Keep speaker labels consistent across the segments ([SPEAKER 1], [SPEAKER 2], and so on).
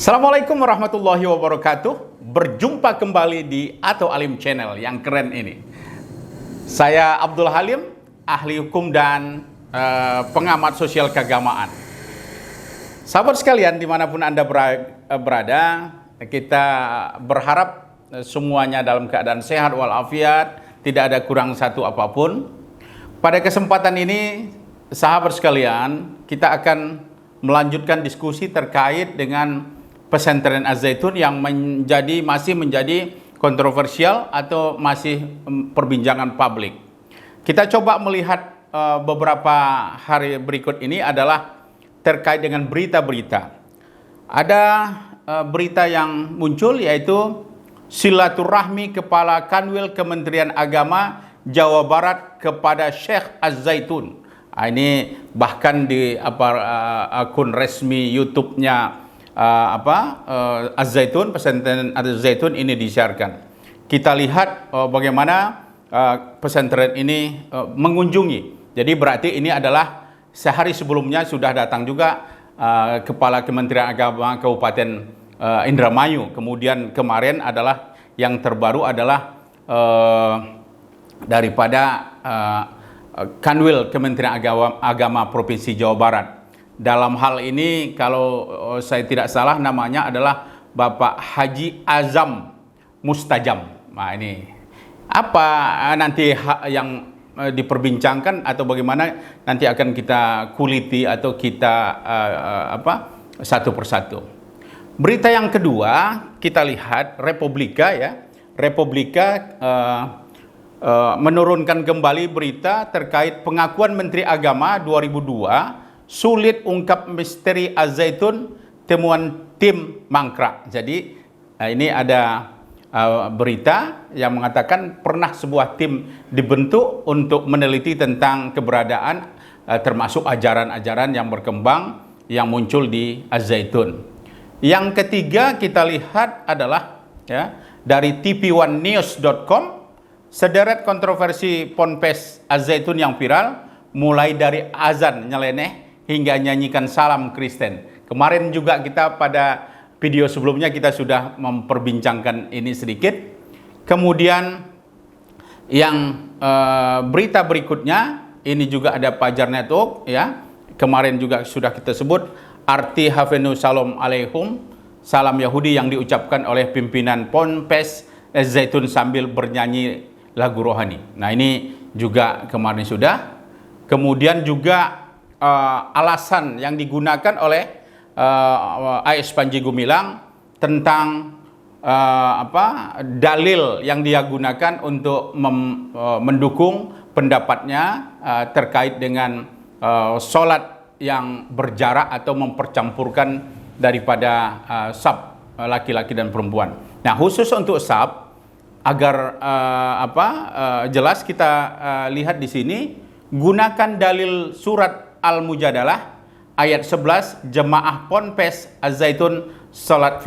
[SPEAKER 1] Assalamualaikum warahmatullahi wabarakatuh. Berjumpa kembali di Ato Alim Channel yang keren ini. Saya Abdul Halim, ahli hukum dan pengamat sosial keagamaan. Sahabat sekalian, dimanapun Anda berada, kita berharap semuanya dalam keadaan sehat walafiat, tidak ada kurang satu apapun. Pada kesempatan ini, sahabat sekalian, kita akan melanjutkan diskusi terkait dengan pesantren Az-Zaitun yang masih menjadi kontroversial atau masih perbincangan publik. Kita coba melihat beberapa hari berikut ini adalah terkait dengan berita-berita. Ada berita yang muncul yaitu silaturahmi Kepala Kanwil Kementerian Agama Jawa Barat kepada Syekh Az-Zaitun. Ini bahkan di akun resmi YouTube-nya Az-Zaitun, pesantren Az-Zaitun ini disiarkan. Kita lihat bagaimana pesantren ini mengunjungi. Jadi berarti ini adalah sehari sebelumnya sudah datang juga Kepala Kementerian Agama Kabupaten Indramayu. Kemudian kemarin adalah yang terbaru adalah daripada Kanwil Kementerian Agama Provinsi Jawa Barat. Dalam hal ini kalau saya tidak salah namanya adalah Bapak Haji Azam Mustajam. Nah ini apa nanti yang diperbincangkan atau bagaimana nanti akan kita kuliti atau kita satu persatu. Berita yang kedua kita lihat Republika ya. Republika menurunkan kembali berita terkait pengakuan Menteri Agama 2002 sulit ungkap misteri Az-Zaitun, temuan tim mangkrak. Jadi ini ada berita yang mengatakan pernah sebuah tim dibentuk untuk meneliti tentang keberadaan termasuk ajaran-ajaran yang berkembang yang muncul di Az-Zaitun. Yang ketiga kita lihat adalah ya, dari tv1news.com, sederet kontroversi Ponpes Az-Zaitun yang viral, mulai dari azan nyeleneh hingga nyanyikan salam Kristen. Kemarin juga kita pada video sebelumnya kita sudah memperbincangkan ini sedikit. Kemudian yang berita berikutnya ini juga ada Fajar Network ya. Kemarin juga sudah kita sebut arti Hafenu Salam Alaihum, salam Yahudi yang diucapkan oleh pimpinan Ponpes Az-Zaitun sambil bernyanyi lagu rohani. Nah ini juga kemarin sudah. Kemudian juga alasan yang digunakan oleh AS Panji Gumilang tentang dalil yang dia gunakan untuk mendukung pendapatnya terkait dengan sholat yang berjarak atau mempercampurkan daripada saf laki-laki dan perempuan. Nah khusus untuk saf agar jelas kita lihat di sini, gunakan dalil surat Al-Mujadalah ayat 11, jemaah Ponpes Az-Zaitun salat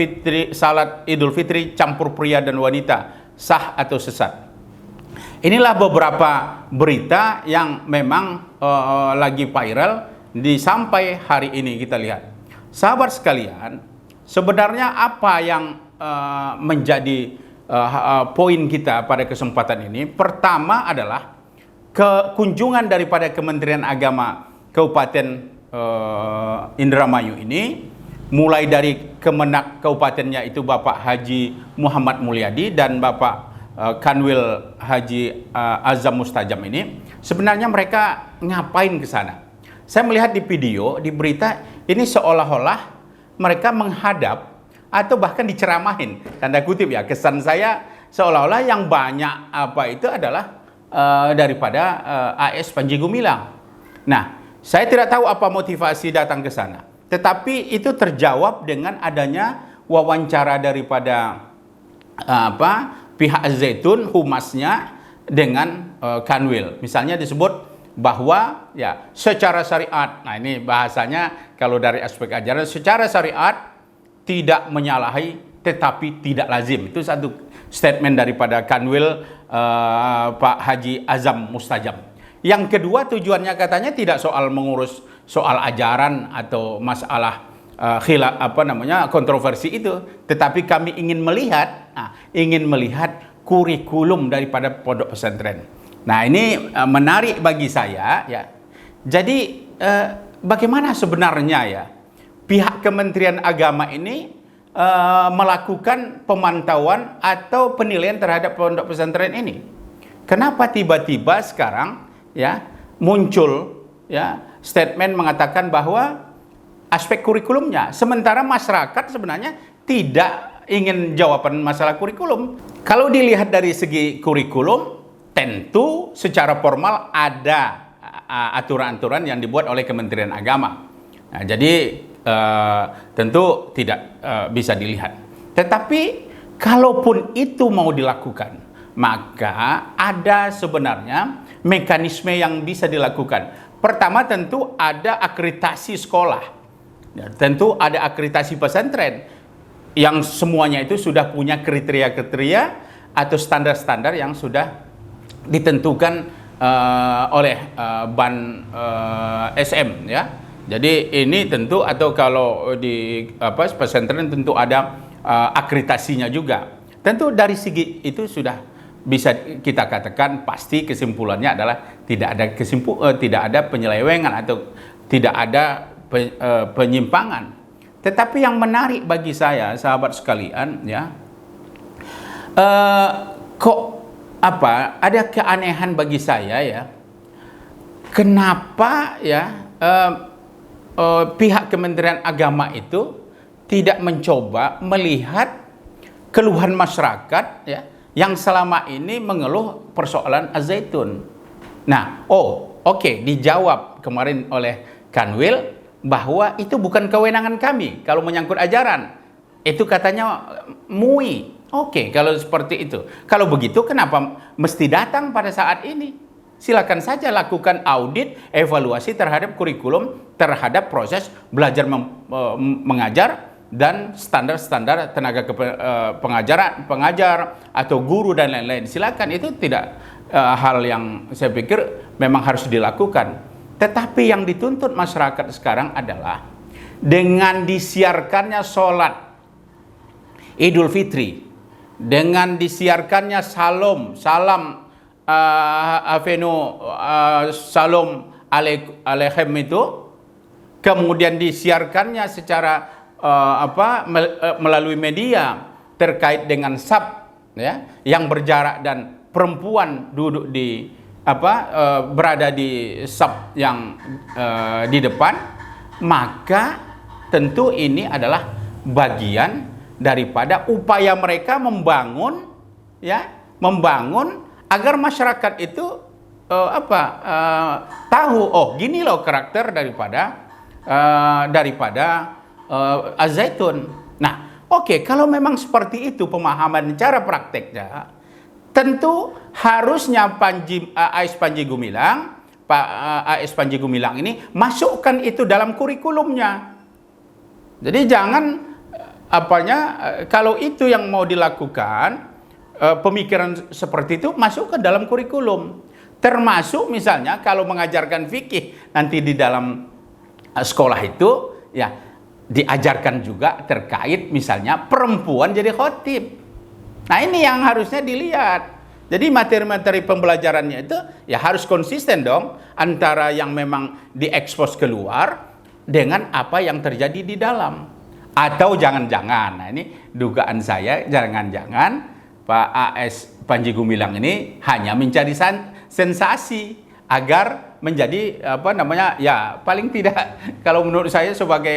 [SPEAKER 1] Idul Fitri campur pria dan wanita, sah atau sesat. Inilah beberapa berita yang memang lagi viral sampai hari ini kita lihat. Sahabat sekalian, sebenarnya apa yang menjadi poin kita pada kesempatan ini? Pertama adalah kekunjungan daripada Kementerian Agama Kabupaten Indramayu ini, mulai dari Kemenak Kabupatennya itu Bapak Haji Muhammad Mulyadi dan Bapak Kanwil Haji Azam Mustajam ini, sebenarnya mereka ngapain ke sana? Saya melihat di video, di berita ini seolah-olah mereka menghadap atau bahkan diceramahin, tanda kutip ya, kesan saya seolah-olah yang banyak itu adalah daripada AS Panji Gumilang. Nah, saya tidak tahu apa motivasi datang ke sana. Tetapi itu terjawab dengan adanya wawancara daripada pihak Az-Zaitun, humasnya dengan Kanwil. Misalnya disebut bahwa ya secara syariat. Nah, ini bahasanya kalau dari aspek ajaran, secara syariat tidak menyalahi tetapi tidak lazim. Itu satu statement daripada Kanwil Pak Haji Azam Mustajam. Yang kedua, tujuannya katanya tidak soal mengurus soal ajaran atau masalah kontroversi itu, tetapi kami ingin melihat kurikulum daripada pondok pesantren. Nah, ini menarik bagi saya ya. Jadi bagaimana sebenarnya ya pihak Kementerian Agama ini melakukan pemantauan atau penilaian terhadap pondok pesantren ini? Kenapa tiba-tiba sekarang ya muncul ya statement mengatakan bahwa aspek kurikulumnya, sementara masyarakat sebenarnya tidak ingin jawaban masalah kurikulum. Kalau dilihat dari segi kurikulum, tentu secara formal ada aturan-aturan yang dibuat oleh Kementerian Agama. Nah, jadi tentu tidak bisa dilihat. Tetapi kalaupun itu mau dilakukan, maka ada sebenarnya mekanisme yang bisa dilakukan. Pertama, tentu ada akreditasi sekolah. Ya, tentu ada akreditasi pesantren yang semuanya itu sudah punya kriteria-kriteria atau standar-standar yang sudah ditentukan oleh BAN SM ya. Jadi ini tentu, atau kalau di pesantren tentu ada akreditasinya juga. Tentu dari segi itu sudah bisa kita katakan pasti kesimpulannya adalah tidak ada penyelewengan atau tidak ada penyimpangan. Tetapi yang menarik bagi saya, sahabat sekalian, ya, ada keanehan bagi saya ya. Kenapa ya pihak Kementerian Agama itu tidak mencoba melihat keluhan masyarakat ya yang selama ini mengeluh persoalan Az-Zaitun. Nah, oke, dijawab kemarin oleh Kanwil bahwa itu bukan kewenangan kami kalau menyangkut ajaran. Itu katanya MUI. Oke, kalau seperti itu. Kalau begitu kenapa mesti datang pada saat ini? Silakan saja lakukan audit, evaluasi terhadap kurikulum, terhadap proses belajar mengajar dan standar-standar tenaga pengajar atau guru dan lain-lain. Silakan, itu tidak hal yang saya pikir memang harus dilakukan. Tetapi yang dituntut masyarakat sekarang adalah dengan disiarkannya sholat Idul Fitri, dengan disiarkannya salam alaihim itu, kemudian disiarkannya secara melalui media terkait dengan saf ya yang berjarak dan perempuan duduk di berada di saf yang di depan, maka tentu ini adalah bagian daripada upaya mereka membangun agar masyarakat itu tahu, gini loh karakter daripada Az-Zaitun. Nah, oke, kalau memang seperti itu pemahaman cara prakteknya, tentu harusnya AS Panji Gumilang, Pak AS Panji Gumilang ini masukkan itu dalam kurikulumnya. Jadi jangan kalau itu yang mau dilakukan, pemikiran seperti itu masuk ke dalam kurikulum. Termasuk misalnya kalau mengajarkan fikih nanti di dalam sekolah itu ya diajarkan juga terkait misalnya perempuan jadi khotib. Nah, ini yang harusnya dilihat. Jadi materi-materi pembelajarannya itu ya harus konsisten dong antara yang memang diekspos keluar dengan apa yang terjadi di dalam. Atau jangan-jangan, nah ini dugaan saya, jangan-jangan Pak AS Panji Gumilang ini hanya mencari sensasi agar menjadi ya paling tidak kalau menurut saya sebagai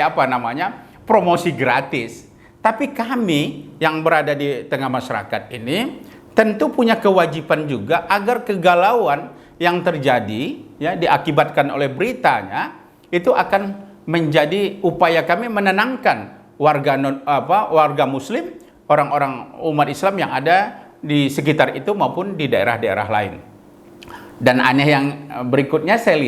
[SPEAKER 1] promosi gratis. Tapi kami yang berada di tengah masyarakat ini tentu punya kewajiban juga agar kegalauan yang terjadi ya diakibatkan oleh beritanya itu akan menjadi upaya kami menenangkan warga muslim, orang-orang umat Islam yang ada di sekitar itu maupun di daerah-daerah lain. Dan aneh yang berikutnya saya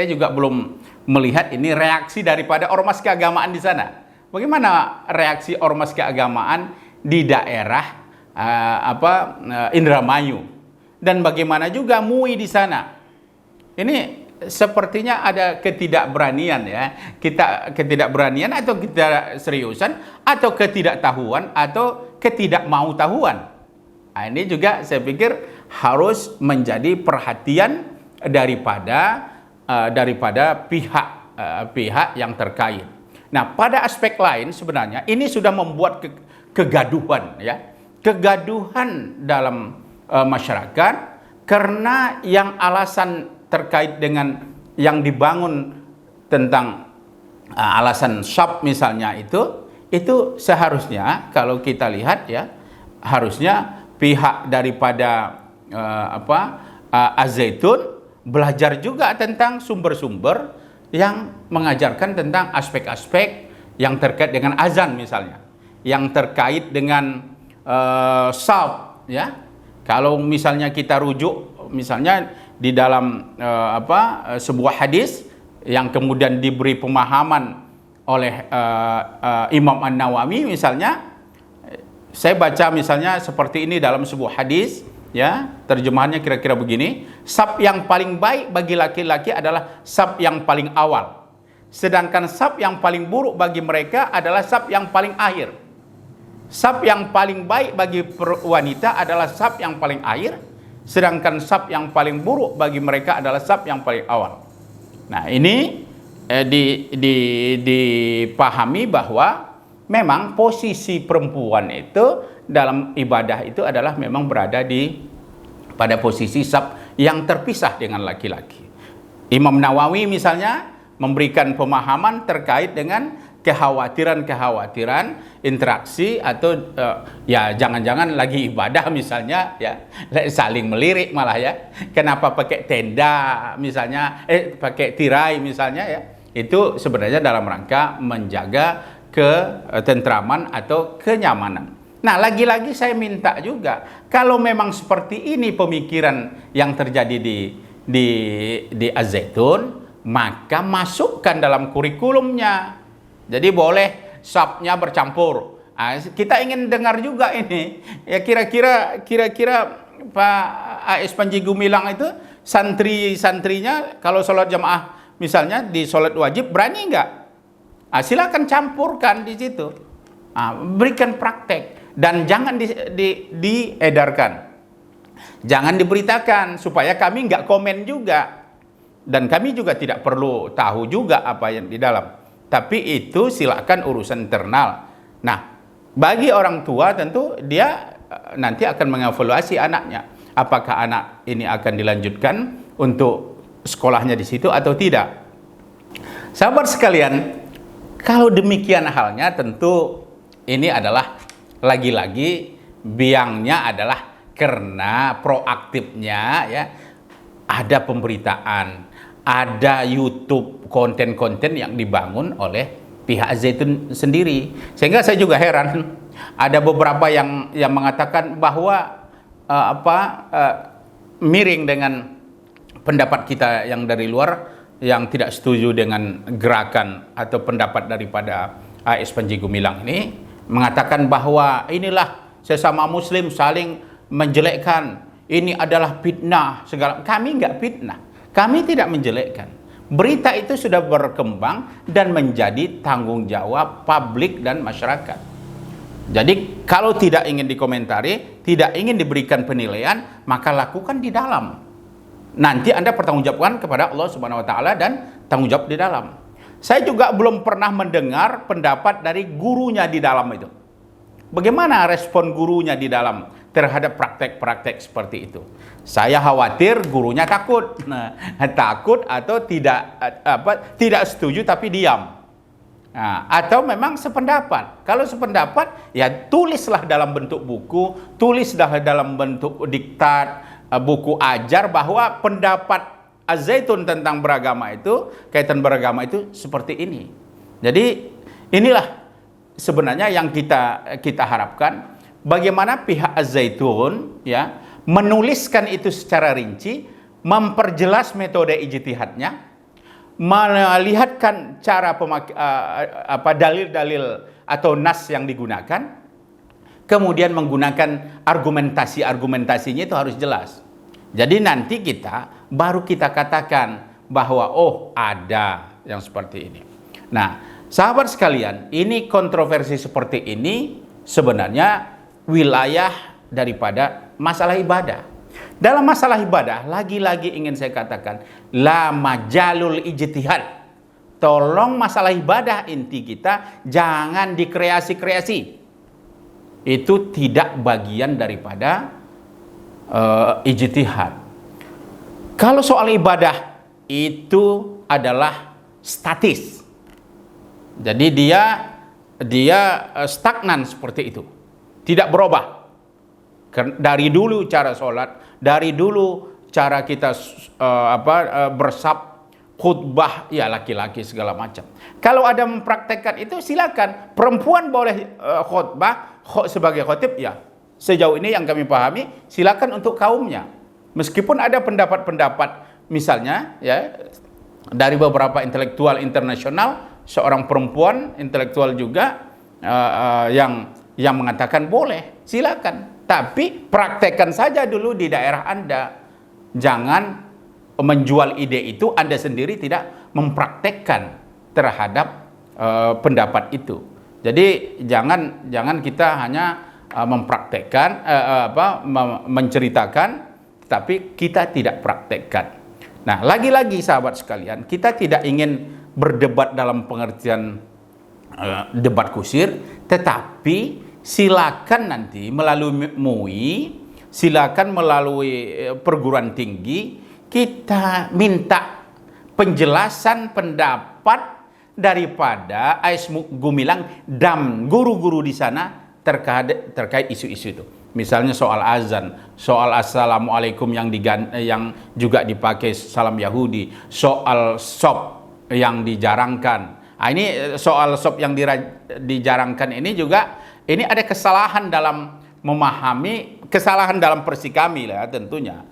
[SPEAKER 1] juga belum melihat ini reaksi daripada ormas keagamaan di sana. Bagaimana reaksi ormas keagamaan di daerah Indramayu, dan bagaimana juga MUI di sana. Ini sepertinya ada ketidakberanian ya. Kita ketidakberanian atau ketidakseriusan atau ketidaktahuan atau ketidakmautahuan. Nah, ini juga saya pikir harus menjadi perhatian daripada pihak yang terkait. Nah, pada aspek lain sebenarnya ini sudah membuat kegaduhan ya. Kegaduhan dalam masyarakat karena yang alasan terkait dengan yang dibangun tentang alasan SAP misalnya itu seharusnya kalau kita lihat ya, harusnya pihak daripada Az-Zaitun belajar juga tentang sumber-sumber yang mengajarkan tentang aspek-aspek yang terkait dengan azan misalnya, yang terkait dengan SAP ya. Kalau misalnya kita rujuk misalnya di dalam sebuah hadis yang kemudian diberi pemahaman oleh Imam An-Nawawi misalnya, saya baca misalnya seperti ini dalam sebuah hadis ya, terjemahannya kira-kira begini, sab yang paling baik bagi laki-laki adalah sab yang paling awal, sedangkan sab yang paling buruk bagi mereka adalah sab yang paling akhir. Sab yang paling baik bagi wanita adalah sab yang paling akhir, sedangkan sab yang paling buruk bagi mereka adalah sab yang paling awal. Nah, ini dipahami bahwa memang posisi perempuan itu dalam ibadah itu adalah memang berada pada posisi saf yang terpisah dengan laki-laki. Imam Nawawi misalnya memberikan pemahaman terkait dengan kekhawatiran interaksi atau ya jangan-jangan lagi ibadah misalnya ya saling melirik malah ya. Kenapa pakai tenda misalnya, pakai tirai misalnya ya. Itu sebenarnya dalam rangka menjaga ketentraman atau kenyamanan. Nah, lagi-lagi saya minta juga, kalau memang seperti ini pemikiran yang terjadi di Az-Zaitun, maka masukkan dalam kurikulumnya. Jadi boleh sabnya bercampur. Nah, kita ingin dengar juga ini. Ya kira-kira Pak A.S. Panji Gumilang itu santri-santrinya kalau sholat jamaah misalnya di sholat wajib berani nggak? Silakan campurkan di situ, berikan praktek dan jangan diedarkan, jangan diberitakan supaya kami nggak komen juga dan kami juga tidak perlu tahu juga apa yang di dalam. Tapi itu silakan urusan internal. Nah, bagi orang tua tentu dia nanti akan mengevaluasi anaknya, apakah anak ini akan dilanjutkan untuk sekolahnya di situ atau tidak. Sahabat sekalian, kalau demikian halnya tentu ini adalah lagi-lagi biangnya adalah karena proaktifnya ya, ada pemberitaan, ada YouTube konten-konten yang dibangun oleh pihak Az-Zaitun sendiri. Sehingga saya juga heran ada beberapa yang mengatakan bahwa miring dengan pendapat kita yang dari luar yang tidak setuju dengan gerakan atau pendapat daripada A.S. Panji Gumilang ini, mengatakan bahwa inilah sesama muslim saling menjelekkan, ini adalah fitnah segala. Kami enggak fitnah, kami tidak menjelekkan. Berita itu sudah berkembang dan menjadi tanggung jawab publik dan masyarakat. Jadi kalau tidak ingin dikomentari, tidak ingin diberikan penilaian, maka lakukan di dalam. Nanti Anda pertanggungjawabkan kepada Allah Subhanahu wa taala dan tanggung jawab di dalam. Saya juga belum pernah mendengar pendapat dari gurunya di dalam itu. Bagaimana respon gurunya di dalam terhadap praktek-praktek seperti itu? Saya khawatir gurunya takut. Nah, takut atau tidak setuju tapi diam. Nah, atau memang sependapat. Kalau sependapat ya tulislah dalam bentuk buku, tulislah dalam bentuk diktat, buku ajar bahwa pendapat Az-Zaitun tentang beragama itu, kaitan beragama itu seperti ini. Jadi inilah sebenarnya yang kita harapkan, bagaimana pihak Az-Zaitun ya menuliskan itu secara rinci, memperjelas metode ijtihadnya, melihatkan cara dalil-dalil atau nas yang digunakan, kemudian menggunakan argumentasinya itu harus jelas. Jadi nanti baru kita katakan bahwa oh ada yang seperti ini. Nah, sahabat sekalian, ini kontroversi seperti ini sebenarnya wilayah daripada masalah ibadah. Dalam masalah ibadah, lagi-lagi ingin saya katakan, la majalul ijtihad. Tolong masalah ibadah inti kita jangan dikreasi-kreasi. Itu tidak bagian daripada ijtihad. Kalau soal ibadah itu adalah statis. Jadi dia stagnan seperti itu. Tidak berubah. Dari dulu cara sholat, dari dulu cara kita bersab, khutbah, ya laki-laki segala macam. Kalau ada mempraktekkan itu silakan. Perempuan boleh khutbah sebagai khotib, ya. Sejauh ini yang kami pahami, silakan untuk kaumnya. Meskipun ada pendapat-pendapat, misalnya ya dari beberapa intelektual internasional, seorang perempuan intelektual juga yang mengatakan boleh, silakan. Tapi praktekkan saja dulu di daerah Anda. Jangan menjual ide itu, Anda sendiri tidak mempraktekkan terhadap pendapat itu. Jadi jangan kita hanya mempraktekkan menceritakan, tapi kita tidak praktekkan. Nah, lagi-lagi sahabat sekalian, kita tidak ingin berdebat dalam pengertian debat kusir, tetapi silakan nanti melalui MUI, silakan melalui perguruan tinggi, kita minta penjelasan pendapat daripada AS Gumilang dan guru-guru di sana terkait isu-isu itu. Misalnya soal azan, soal assalamualaikum yang juga dipakai salam Yahudi, soal sop yang dijarangkan. Nah, ini soal sop yang dijarangkan ini juga, ini ada kesalahan dalam memahami, kesalahan dalam versi kami lah tentunya.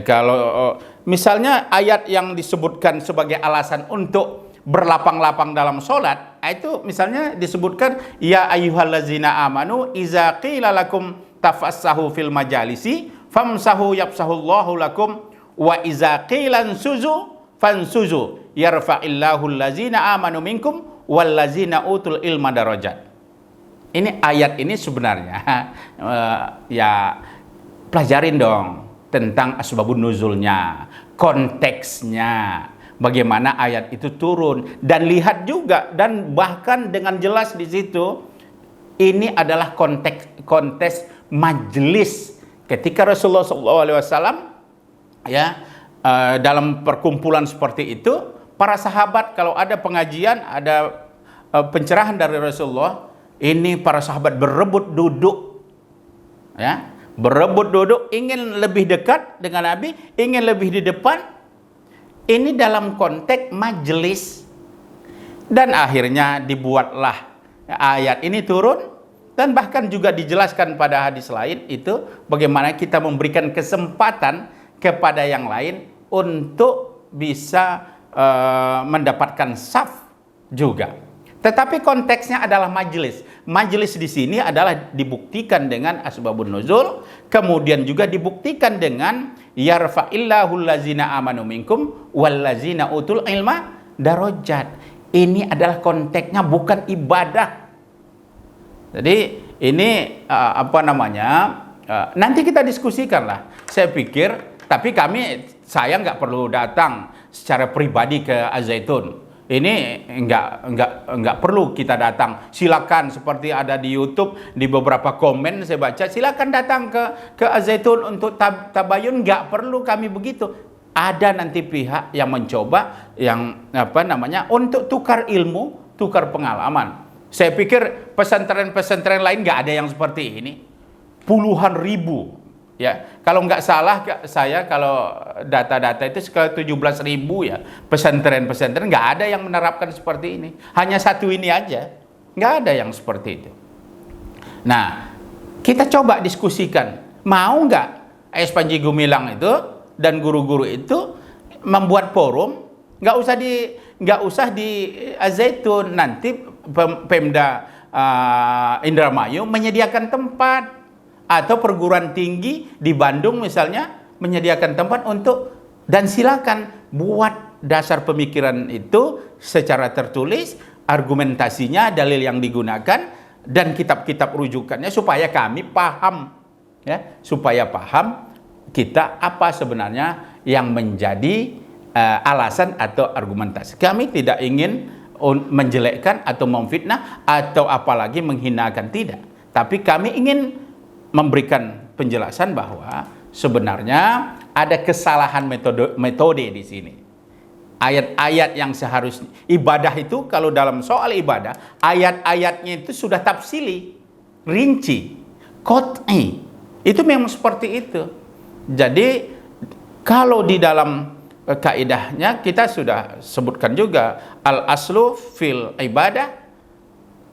[SPEAKER 1] Kalau misalnya ayat yang disebutkan sebagai alasan untuk berlapang-lapang dalam sholat, itu misalnya disebutkan ya ayyuhallazina amanu iza qila lakum tafassahu fil majalisi famsahu yapsahullahu lakum wa iza qila ansuzu fansuzu yarfa'illahu allazina amanu minkum wallazina utul ilma darajat. Ini ayat ini sebenarnya ya pelajarin dong tentang asbabun nuzulnya, konteksnya, bagaimana ayat itu turun, dan lihat juga, dan bahkan dengan jelas di situ ini adalah konteks majelis ketika Rasulullah SAW ya dalam perkumpulan seperti itu, para sahabat kalau ada pengajian, ada pencerahan dari Rasulullah, ini para sahabat berebut duduk, ya. Berebut duduk, ingin lebih dekat dengan Nabi, ingin lebih di depan. Ini dalam konteks majelis. Dan akhirnya dibuatlah ayat ini turun. Dan bahkan juga dijelaskan pada hadis lain itu, bagaimana kita memberikan kesempatan kepada yang lain untuk bisa mendapatkan saf juga. Tetapi konteksnya adalah majelis. Majelis di sini adalah dibuktikan dengan asbabun nuzul, kemudian juga dibuktikan dengan yarfa'illahul ladzina amanu minkum wallazina utul ilma darajat. Ini adalah konteksnya, bukan ibadah. Jadi ini nanti kita diskusikanlah. Saya pikir, tapi saya nggak perlu datang secara pribadi ke Al-Zaitun. Ini enggak perlu kita datang. Silakan, seperti ada di YouTube, di beberapa komen saya baca, silakan datang ke Al-Zaitun untuk tabayun. Enggak perlu kami begitu. Ada nanti pihak yang mencoba untuk tukar ilmu, tukar pengalaman. Saya pikir pesantren-pesantren lain enggak ada yang seperti ini. Puluhan ribu. Ya, kalau nggak salah saya, kalau data-data itu sekitar 17.000 ya pesantren-pesantren, nggak ada yang menerapkan seperti ini. Hanya satu ini aja, nggak ada yang seperti itu. Nah, kita coba diskusikan, mau nggak AS Panji Gumilang itu dan guru-guru itu membuat forum, nggak usah di Al-Zaitun, nanti Pemda Indramayu menyediakan tempat. Atau perguruan tinggi di Bandung misalnya menyediakan tempat untuk, dan silakan buat dasar pemikiran itu secara tertulis, argumentasinya, dalil yang digunakan, dan kitab-kitab rujukannya supaya kami paham, ya, supaya paham kita apa sebenarnya yang menjadi alasan atau argumentasi. Kami tidak ingin menjelekkan atau memfitnah atau apalagi menghinakan, tidak. Tapi kami ingin memberikan penjelasan bahwa sebenarnya ada kesalahan metode di sini. Ayat-ayat yang seharusnya ibadah itu, kalau dalam soal ibadah, ayat-ayatnya itu sudah tafsili, rinci, qat'i. Itu memang seperti itu. Jadi kalau di dalam kaidahnya kita sudah sebutkan juga al-aslu fil ibadah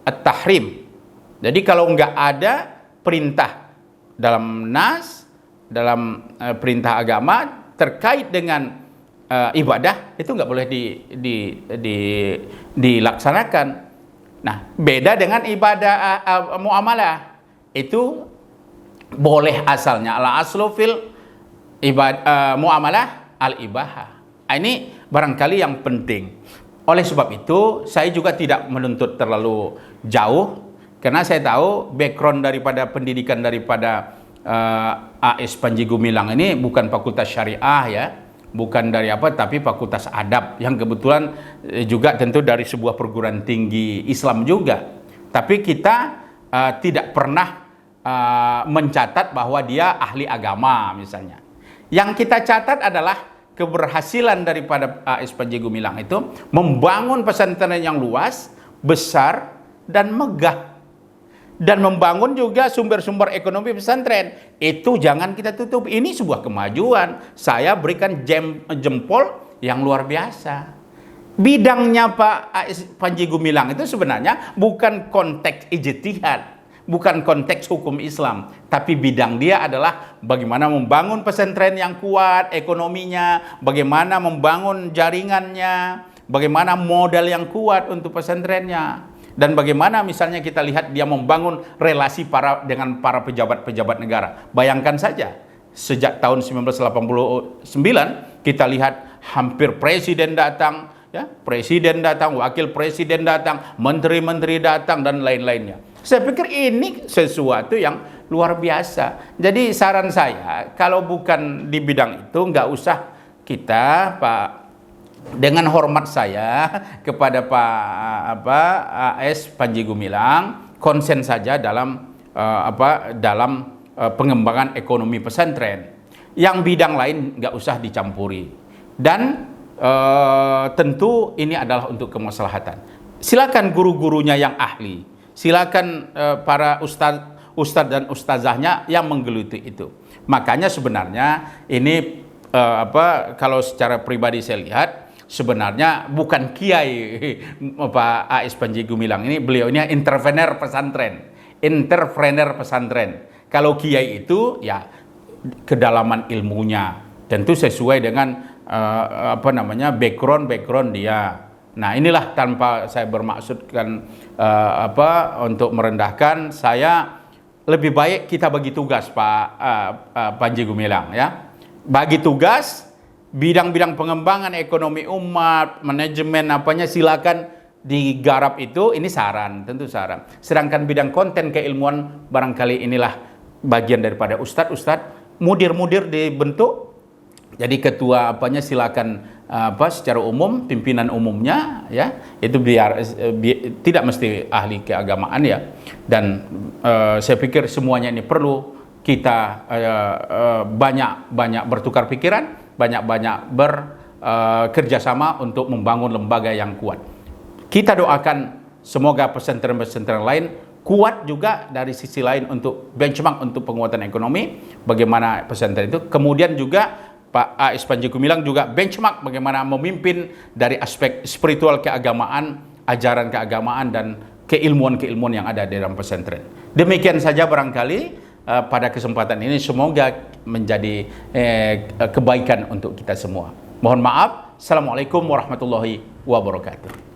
[SPEAKER 1] at-tahrim. Jadi kalau enggak ada perintah dalam nas, dalam perintah agama terkait dengan ibadah, itu enggak boleh dilaksanakan. Nah, beda dengan ibadah muamalah. Itu boleh asalnya al-aslu fil muamalah al-ibahah. Ini barangkali yang penting. Oleh sebab itu, saya juga tidak menuntut terlalu jauh, karena saya tahu background daripada pendidikan daripada AS Panji Gumilang ini bukan fakultas syariah, ya, bukan dari apa, tapi fakultas adab, yang kebetulan juga tentu dari sebuah perguruan tinggi Islam juga. Tapi kita tidak pernah mencatat bahwa dia ahli agama misalnya. Yang kita catat adalah keberhasilan daripada AS Panji Gumilang itu membangun pesantren yang luas, besar, dan megah. Dan membangun juga sumber-sumber ekonomi pesantren. Itu jangan kita tutup. Ini sebuah kemajuan. Saya berikan jempol yang luar biasa. Bidangnya Pak AS Panji Gumilang itu sebenarnya bukan konteks ijtihad, bukan konteks hukum Islam, tapi bidang dia adalah bagaimana membangun pesantren yang kuat ekonominya, bagaimana membangun jaringannya, bagaimana modal yang kuat untuk pesantrennya, dan bagaimana misalnya kita lihat dia membangun relasi dengan para pejabat-pejabat negara. Bayangkan saja, sejak tahun 1989 kita lihat hampir presiden datang, ya, presiden datang, wakil presiden datang, menteri-menteri datang, dan lain-lainnya. Saya pikir ini sesuatu yang luar biasa. Jadi saran saya, kalau bukan di bidang itu, nggak usah kita, Pak, dengan hormat saya kepada Pak AS Panji Gumilang, konsen saja dalam pengembangan ekonomi pesantren. Yang bidang lain nggak usah dicampuri. Dan tentu ini adalah untuk kemaslahatan. Silakan guru-gurunya yang ahli. Silakan para ustadz dan ustazahnya yang menggeluti itu. Makanya sebenarnya ini kalau secara pribadi saya lihat, sebenarnya bukan kiai Pak AS Panji Gumilang ini, beliau ini entrepreneur pesantren. Kalau kiai itu ya kedalaman ilmunya tentu sesuai dengan background dia. Nah, inilah tanpa saya bermaksudkan untuk merendahkan, saya lebih baik kita bagi tugas Pak Panji Gumilang, ya. Bagi tugas bidang-bidang pengembangan ekonomi umat, manajemen silakan digarap itu, ini saran, tentu saran. Sedangkan bidang konten keilmuan barangkali inilah bagian daripada ustadz, mudir-mudir dibentuk. Jadi ketua silakan secara umum, pimpinan umumnya, ya, itu biar tidak mesti ahli keagamaan, ya. Dan saya pikir semuanya ini perlu kita banyak bertukar pikiran, banyak bekerjasama untuk membangun lembaga yang kuat. Kita doakan semoga pesantren-pesantren lain kuat juga dari sisi lain untuk benchmark untuk penguatan ekonomi, bagaimana pesantren itu. Kemudian juga Pak AS Panji Gumilang juga benchmark bagaimana memimpin dari aspek spiritual keagamaan, ajaran keagamaan, dan keilmuan-keilmuan yang ada di dalam pesantren. Demikian saja barangkali pada kesempatan ini, semoga menjadi kebaikan untuk kita semua. Mohon maaf. Assalamualaikum warahmatullahi wabarakatuh.